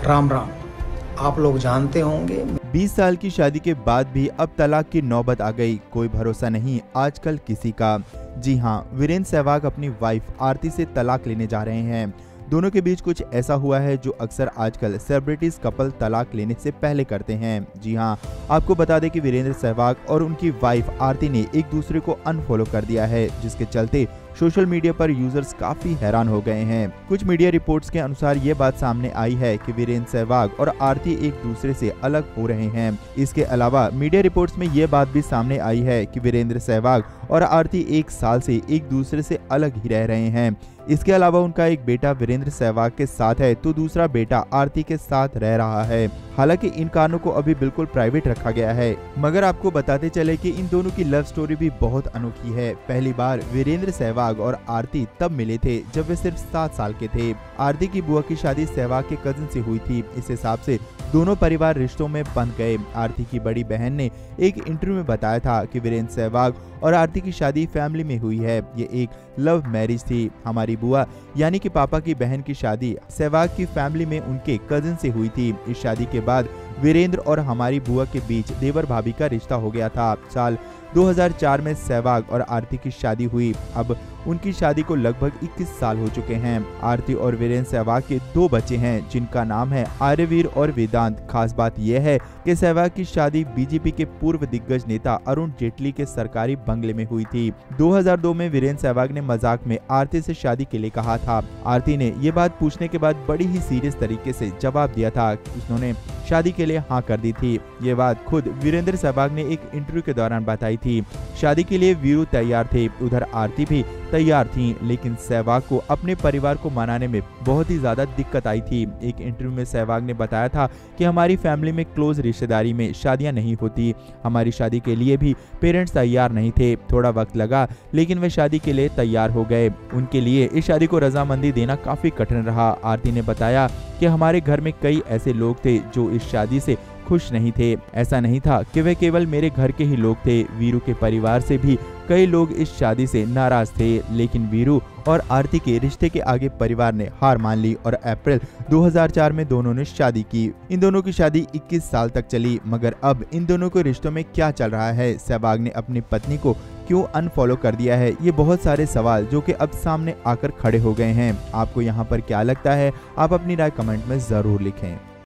राम राम। आप लोग जानते होंगे 20 साल की शादी के बाद भी अब तलाक की नौबत आ गई। कोई भरोसा नहीं आजकल किसी का। जी हाँ, वीरेंद्र सहवाग अपनी वाइफ आरती से तलाक लेने जा रहे हैं। दोनों के बीच कुछ ऐसा हुआ है जो अक्सर आजकल सेलिब्रिटीज कपल तलाक लेने से पहले करते हैं। जी हाँ, आपको बता दें कि वीरेंद्र सहवाग और उनकी वाइफ आरती ने एक दूसरे को अनफॉलो कर दिया है, जिसके चलते सोशल मीडिया पर यूजर्स काफी हैरान हो गए हैं। कुछ मीडिया रिपोर्ट्स के अनुसार ये बात सामने आई है कि वीरेंद्र सहवाग और आरती एक दूसरे से अलग हो रहे हैं। इसके अलावा मीडिया रिपोर्ट्स में ये बात भी सामने आई है कि वीरेंद्र सहवाग और आरती 1 साल से एक दूसरे से अलग ही रह रहे हैं। इसके अलावा उनका एक बेटा वीरेंद्र सहवाग के साथ है तो दूसरा बेटा आरती के साथ रह रहा है। हालांकि इन कारणों को अभी बिल्कुल प्राइवेट रखा गया है, मगर आपको बताते चले कि इन दोनों की लव स्टोरी भी बहुत अनोखी है। पहली बार वीरेंद्र सहवाग और आरती तब मिले थे जब वे सिर्फ 7 साल के थे। आरती की बुआ की शादी सहवाग के कजिन से हुई थी। इस हिसाब से दोनों परिवार रिश्तों में बंध गए। आरती की बड़ी बहन ने एक इंटरव्यू में बताया था कि वीरेंद्र सहवाग और आरती की शादी फैमिली में हुई है। ये एक लव मैरिज थी। हमारी बुआ यानी कि पापा की बहन की शादी सहवाग की फैमिली में उनके कजिन से हुई थी। इस शादी के बाद वीरेंद्र और हमारी बुआ के बीच देवर भाभी का रिश्ता हो गया था। साल 2004 में सहवाग और आरती की शादी हुई। अब उनकी शादी को लगभग 21 साल हो चुके हैं। आरती और वीरेंद्र सहवाग के 2 बच्चे हैं, जिनका नाम है आर्यवीर और वेदांत। खास बात यह है कि सहवाग की शादी बीजेपी के पूर्व दिग्गज नेता अरुण जेटली के सरकारी बंगले में हुई थी। 2002 में वीरेंद्र सहवाग ने मजाक में आरती से शादी के लिए कहा था। आरती ने ये बात पूछने के बाद बड़ी ही सीरियस तरीके से जवाब दिया था। उन्होंने शादी के लिए हाँ कर दी थी। ये बात खुद वीरेंद्र सहवाग ने एक इंटरव्यू के दौरान बताई थी। शादी के लिए वीरू तैयार थे, उधर आरती भी तैयार थी, लेकिन सहवाग को अपने परिवार को मनाने में बहुत ही ज्यादा दिक्कत आई थी। एक इंटरव्यू में सहवाग ने बताया था कि हमारी फैमिली में क्लोज रिश्तेदारी में शादियां नहीं होती। हमारी शादी के लिए भी पेरेंट्स तैयार नहीं थे। थोड़ा वक्त लगा, लेकिन वे शादी के लिए तैयार हो गए। उनके लिए इस शादी को रजामंदी देना काफी कठिन रहा। आरती ने बताया कि हमारे घर में कई ऐसे लोग थे जो इस शादी से खुश नहीं थे। ऐसा नहीं था कि वे केवल मेरे घर के ही लोग थे। वीरू के परिवार से भी कई लोग इस शादी से नाराज थे, लेकिन वीरू और आरती के रिश्ते के आगे परिवार ने हार मान ली और अप्रैल 2004 में दोनों ने शादी की। इन दोनों की शादी 21 साल तक चली, मगर अब इन दोनों के रिश्तों में क्या चल रहा है? सहवाग ने अपनी पत्नी को क्यों अनफॉलो कर दिया है? ये बहुत सारे सवाल जो कि अब सामने आकर खड़े हो गए हैं। आपको यहाँ पर क्या लगता है? आप अपनी राय कमेंट में जरूर लिखें।